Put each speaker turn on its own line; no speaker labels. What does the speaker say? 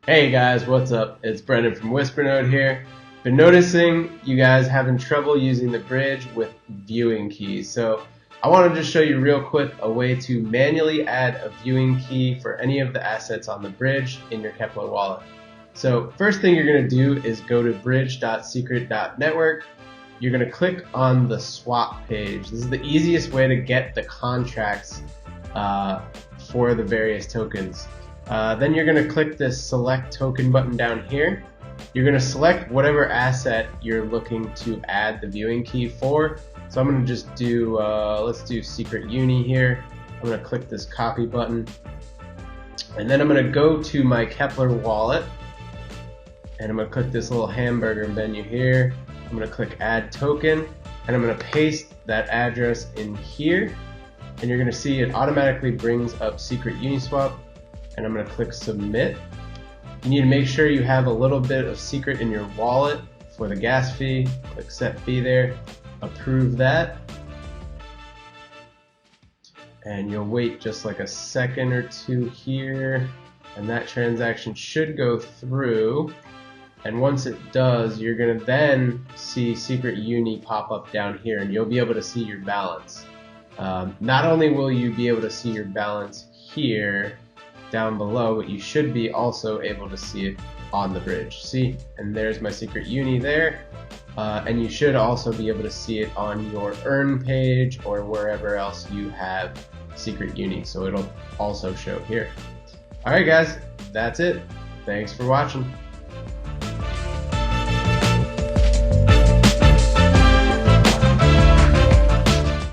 Hey guys, what's up? It's Brendan from WhisperNode here. Been noticing you guys having trouble using the bridge with viewing keys. So I want to just show you real quick a way to manually add a viewing key for any of the assets on the bridge in your Keplr wallet. So first thing you're going to do is go to bridge.secret.network. You're going to click on the swap page. This is the easiest way to get the contracts for the various tokens. Then you're going to click this select token button down here. You're going to select whatever asset you're looking to add the viewing key for. So I'm going to just do, let's do Secret Uni here. I'm going to click this copy button. And then I'm going to go to my Keplr wallet. And I'm going to click this little hamburger menu here. I'm going to click add token. And I'm going to paste that address in here. And you're going to see it automatically brings up Secret Uniswap. And I'm going to click submit. You need to make sure you have a little bit of secret in your wallet for the gas fee. Click set fee there, approve that, and you'll wait just like a second or two here, and that transaction should go through. And once it does, you're going to then see Secret Uni pop up down here, and you'll be able to see your balance. Not only will you be able to see your balance here down below, but you should be also able to see it on the bridge. See, and there's my Secret Uni there, and you should also be able to see it on your earn page or wherever else you have Secret Uni, so it'll also show here. Alright guys, that's it. Thanks for watching.